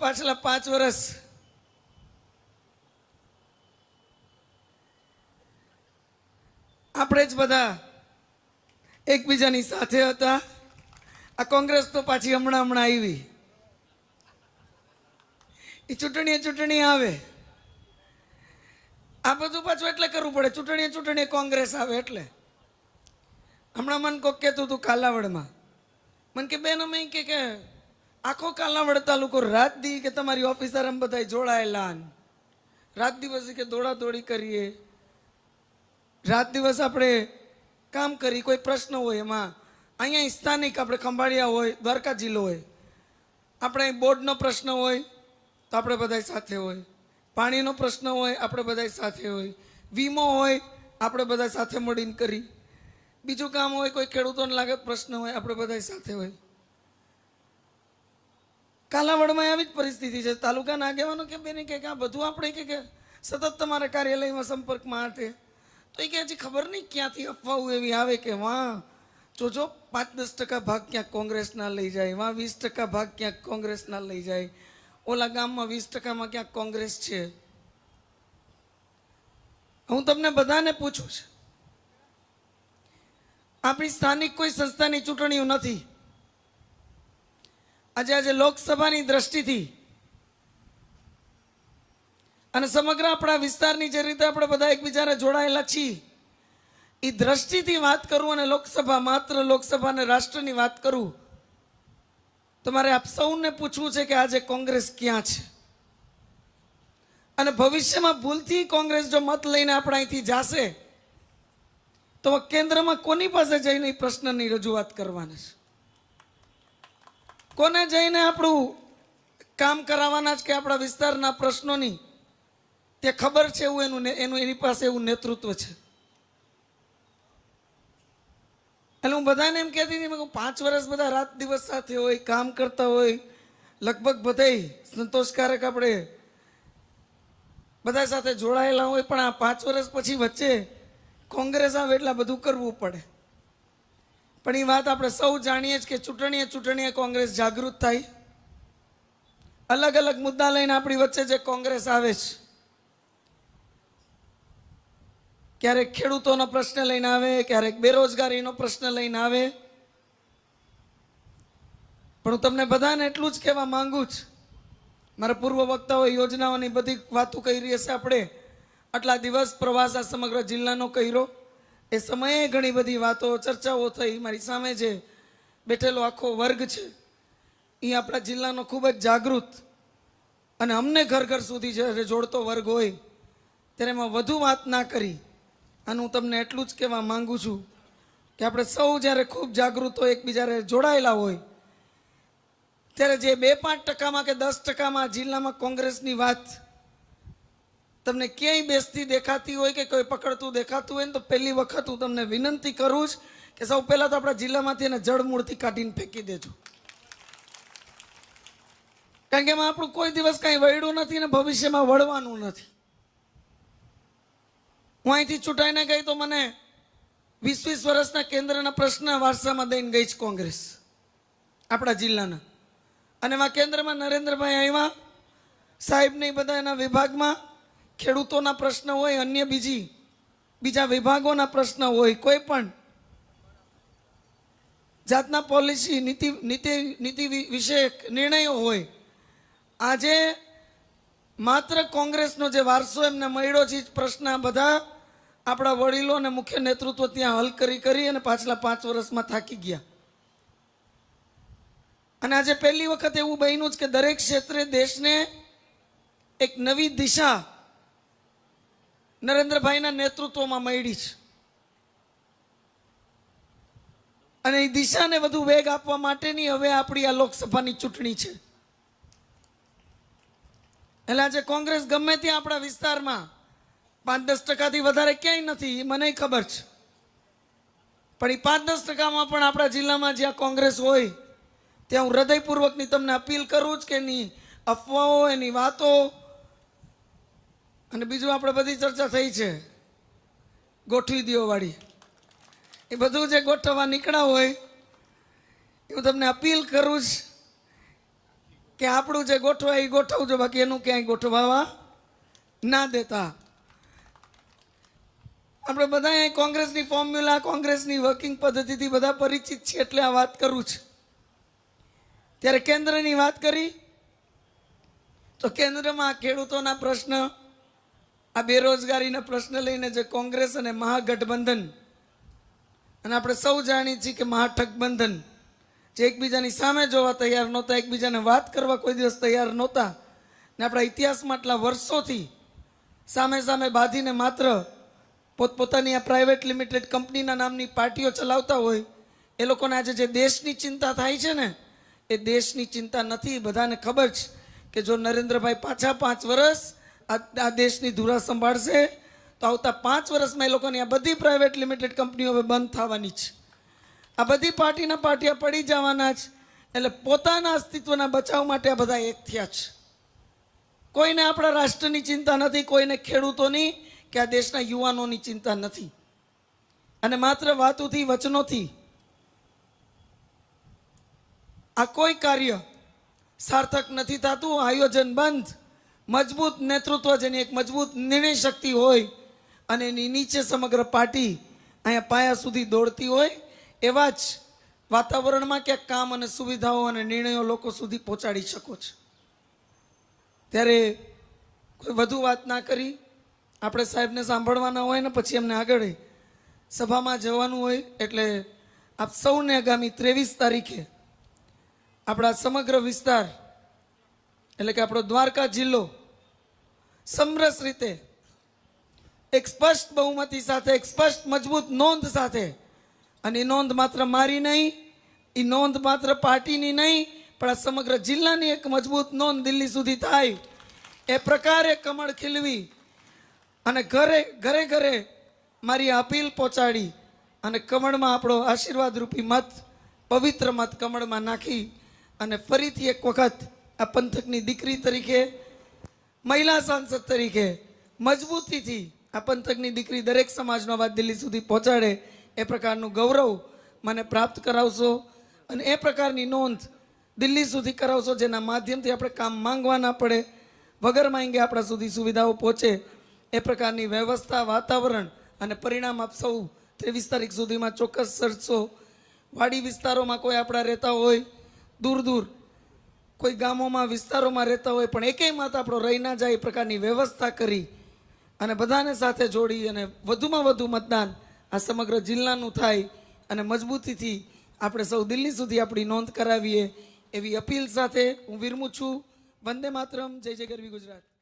પાછલા 5 વર્ષ આપણે જ બધા એકબીજાની સાથે હતા. આ કોંગ્રેસ તો પાછી હમણાં આવી. એ ચૂંટણી આવે. આ બધું પાછું એટલે કરવું પડે. ચૂંટણી કોંગ્રેસ આવે એટલે. હમણાં મન કોક કહેતું હતું કાલાવડમાં, મન કે બેન અમે કે આખો કાલાવડ તાલુકો રાત દી કે તમારી ઓફિસર એમ બધા જોડાયેલા, રાત દિવસ કે દોડા દોડી કરીએ, રાત દિવસ આપણે કામ કરી. કોઈ પ્રશ્ન હોય એમાં અહીંયા સ્થાનિક આપણે ખંભાળિયા હોય, દ્વારકા જિલ્લો હોય, આપણે બોર્ડનો પ્રશ્ન હોય તો આપણે બધા સાથે હોય, પાણીનો પ્રશ્ન હોય આપણે બધા સાથે હોય, વીમો હોય આપણે બધા સાથે મળીને કરી, બીજું કામ હોય, કોઈ ખેડૂતોને લાગત પ્રશ્ન હોય આપણે બધા સાથે હોય. કાલાવડમાં આવી જ પરિસ્થિતિ છે. તાલુકાના આગેવાનો કે બેન કે આ બધું આપણે કે સતત તમારા કાર્યાલયમાં સંપર્કમાં હાથે તો એ કે હજી ખબર નહીં ક્યાંથી અફવાઓ એવી આવે કે વાં જોજો 5-10% ભાગ ક્યાંક કોંગ્રેસના લઈ જાય, વાં 20% ભાગ ક્યાંક કોંગ્રેસના લઈ જાય, ઓલા ગામમાં 20%માં ક્યાંક કોંગ્રેસ છે. હું તમને બધાને પૂછું છું, આપણી સ્થાનિક કોઈ સંસ્થાની ચૂંટણીઓ નથી. આજે લોકસભાની દ્રષ્ટિથી અને સમગ્ર આપણા વિસ્તારની જે રીતે આપણે બધા એકબીજાને જોડાયેલા છીએ એ દ્રષ્ટિથી વાત કરું અને લોકસભા, માત્ર લોકસભા અને રાષ્ટ્રની વાત કરું તો મારે આપ સૌને પૂછવું છે કે આજે કોંગ્રેસ ક્યાં છે અને ભવિષ્યમાં ભૂલથી કોંગ્રેસ જો મત લઈને આપણા અહીંથી જાશે તો કેન્દ્રમાં કોની પાસે જઈને એ પ્રશ્નની રજૂઆત કરવાના છે, કોને જઈને આપણું કામ કરાવવાના છે કે આપણા વિસ્તારના પ્રશ્નોની તે ખબર છે એવું એની પાસે એવું નેતૃત્વ છે. એટલે હું બધાને એમ કહેતી હતી 5 વર્ષ બધા રાત દિવસ સાથે હોય, કામ કરતા હોય, લગભગ બધા સંતોષકારક આપણે બધા સાથે જોડાયેલા હોય, પણ આ 5 વર્ષ પછી વચ્ચે કોંગ્રેસ આવે એટલે બધું કરવું પડે. પણ એ વાત આપણે સૌ જાણીએ છીએ કે ચૂંટણીએ કોંગ્રેસ જાગૃત થાય. અલગ અલગ મુદ્દા લઈને આપણી વચ્ચે જે કોંગ્રેસ આવે છે, ક્યારેક ખેડૂતોનો પ્રશ્ન લઈને આવે, ક્યારેક બેરોજગારીનો પ્રશ્ન લઈને આવે. પણ હું તમને બધાને એટલું જ કહેવા માંગુ છું, મારા પૂર્વ વક્તાઓ યોજનાઓની બધી વાતો કરી રહી હશે. આપણે આટલા દિવસ પ્રવાસ આ સમગ્ર જિલ્લાનો કર્યો, એ સમયે ઘણી બધી વાતો ચર્ચાઓ થઈ. મારી સામે જે બેઠેલો આખો વર્ગ છે એ આપણા જિલ્લાનો ખૂબ જ જાગૃત અને અમને ઘર ઘર સુધી જ્યારે જોડતો વર્ગ હોય ત્યારે એમાં વધુ વાત ના કરી. અને હું તમને એટલું જ કહેવા માંગુ છું કે આપણે સૌ જ્યારે ખૂબ જાગૃત હોય, એકબીજા જોડાયેલા હોય, ત્યારે જે 2-5% કે 10%માં જિલ્લામાં કોંગ્રેસની વાત તમને ક્યાંય બેસતી દેખાતી હોય કે કોઈ પકડતું દેખાતું હોય ને તો પહેલી વખત હું તમને વિનંતી કરું છું કે સૌ પહેલાં તો આપણા જિલ્લામાંથી એને જડમૂળથી કાઢીને ફેંકી દેજો. કારણ કે એમાં આપણું કોઈ દિવસ કાંઈ વળ્યું નથી ને ભવિષ્યમાં વળવાનું નથી. હું અહીંથી ચૂંટાઈને ગઈ તો મને 20 વર્ષના કેન્દ્રના પ્રશ્ન વારસામાં દઈને ગઈ છે કોંગ્રેસ આપણા જિલ્લાના. અને એમાં કેન્દ્રમાં નરેન્દ્રભાઈ આવ્યા, સાહેબને બધા એના વિભાગમાં ખેડૂતોના પ્રશ્ન હોય, અન્ય બીજા વિભાગોના પ્રશ્ન હોય, કોઈ પણ જાતના પોલિસી નીતિ વિષયક નિર્ણયો હોય. આજે માત્ર કોંગ્રેસનો જે વારસો એમને મળ્યો છે પ્રશ્ન બધા આપણા વડીલો અને મુખ્ય નેતૃત્વ ત્યાં હલ કરી અને પાછલા 5 વર્ષમાં થાકી ગયા. અને આજે પહેલી વખત એવું બન્યું છે કે દરેક ક્ષેત્રે દેશને એક નવી દિશા નરેન્દ્રભાઈના નેતૃત્વમાં મળી છે. અને એ દિશાને વધુ વેગ આપવા માટેની હવે આપણી આ લોકસભાની ચૂંટણી છે. એટલે આજે કોંગ્રેસ ગમે ત્યાં આપણા વિસ્તારમાં 5-10%થી વધારે ક્યાંય નથી, એ મને ખબર છે. પણ એ 5-10%માં પણ આપણા જિલ્લામાં જ્યાં કોંગ્રેસ હોય ત્યાં હું હૃદયપૂર્વકની તમને અપીલ કરું છું કે એની અફવાઓ, એની વાતો અને બીજું આપણે બધી ચર્ચા થઈ છે ગોઠવી દો વાળી, એ બધું જે ગોઠવવા નીકળ્યા હોય એ હું તમને અપીલ કરું છું કે આપણું જે ગોઠવાય એ ગોઠવજો, બાકી એનું ક્યાંય ગોઠવાવા ના દેતા. આપણે બધા અહીં કોંગ્રેસની ફોર્મ્યુલા, કોંગ્રેસની વર્કિંગ પદ્ધતિથી બધા પરિચિત છીએ, એટલે આ વાત કરું છું. ત્યારે કેન્દ્રની વાત કરી તો કેન્દ્રમાં ખેડૂતોના પ્રશ્ન, આ બેરોજગારીના પ્રશ્ન લઈને જે કોંગ્રેસ અને મહાગઠબંધન, અને આપણે સૌ જાણીએ છીએ કે મહાઠગબંધન, જે એકબીજાની સામે જોવા તૈયાર નહોતા, એકબીજાને વાત કરવા કોઈ દિવસ તૈયાર નહોતા, ને આપણા ઇતિહાસમાં આટલા વર્ષોથી સામે સામે બાંધીને માત્ર પોતપોતાની આ પ્રાઇવેટ લિમિટેડ કંપનીના નામની પાર્ટીઓ ચલાવતા હોય, એ લોકોને આજે જે દેશની ચિંતા થાય છે ને, એ દેશની ચિંતા નથી. બધાને ખબર છે કે જો નરેન્દ્રભાઈ પાછા 5 વર્ષ આ દેશની ધુરા સંભાળશે તો આવતા 5 વર્ષમાં એ લોકોની આ બધી પ્રાઇવેટ લિમિટેડ કંપનીઓ હવે બંધ થવાની છે. આ બધી પાર્ટીના પાટિયા પડી જવાના છે. એટલે પોતાના અસ્તિત્વના બચાવ માટે આ બધા એક થયા છે. કોઈને આપણા રાષ્ટ્રની ચિંતા નથી, કોઈને ખેડૂતોની કે આ દેશના યુવાનોની ચિંતા નથી. અને માત્ર વાતોથી, વચનોથી આ કોઈ કાર્ય સાર્થક નથી થતું. આયોજન બંધ, મજબૂત નેતૃત્વ, જેની એક મજબૂત નિર્ણય શક્તિ હોય અને એની નીચે સમગ્ર પાર્ટી અહીંયા પાયા સુધી દોડતી હોય, એવા જ વાતાવરણમાં ક્યાંક કામ અને સુવિધાઓ અને નિર્ણયો લોકો સુધી પહોંચાડી શકો છો. ત્યારે કોઈ વધુ વાત ના કરી, આપણે સાહેબને સાંભળવાના હોય ને પછી એમને આગળ સભામાં જવાનું હોય. એટલે આપ સૌને આગામી 23 તારીખે આપણા સમગ્ર વિસ્તાર, એટલે કે આપણો દ્વારકા જિલ્લો સમરસ રીતે એક સ્પષ્ટ બહુમતી સાથે, એક સ્પષ્ટ મજબૂત નોંધ સાથે, અને એ નોંધ માત્ર મારી નહીં, એ નોંધ માત્ર પાર્ટીની નહીં, પણ આ સમગ્ર જિલ્લાની એક મજબૂત નોંધ દિલ્હી સુધી થાય, એ પ્રકારે કમળ ખીલવી અને ઘરે ઘરે ઘરે મારી અપીલ પહોંચાડી અને કમળમાં આપણો આશીર્વાદ રૂપી મત, પવિત્ર મત કમળમાં નાખી અને ફરીથી એક વખત આ પંથકની દીકરી તરીકે, મહિલા સાંસદ તરીકે મજબૂતીથી આ પંથકની દીકરી દરેક સમાજનો અવાજ દિલ્હી સુધી પહોંચાડે એ પ્રકારનું ગૌરવ મને પ્રાપ્ત કરાવશો અને એ પ્રકારની નોંધ દિલ્હી સુધી કરાવશો, જેના માધ્યમથી આપણે કામ માંગવા ના પડે, વગર માંગે આપણા સુધી સુવિધાઓ પહોંચે, એ પ્રકારની વ્યવસ્થા, વાતાવરણ અને પરિણામ આપ સૌ 23 તારીખ સુધીમાં ચોક્કસ સર્જશો. વાડી વિસ્તારોમાં કોઈ આપણા રહેતા હોય, દૂર દૂર કોઈ ગામોમાં, વિસ્તારોમાં રહેતા હોય, પણ એકેયમાં આપણો રહી ના જાય એ પ્રકારની વ્યવસ્થા કરી અને બધાને સાથે જોડી અને વધુમાં વધુ મતદાન આ સમગ્ર જિલ્લાનું થાય અને મજબૂતીથી આપણે સૌ દિલ્હી સુધી આપણી નોંધ કરાવીએ એવી અપીલ સાથે હું વિરમું છું. વંદે માતરમ. જય જય ગરવી ગુજરાત.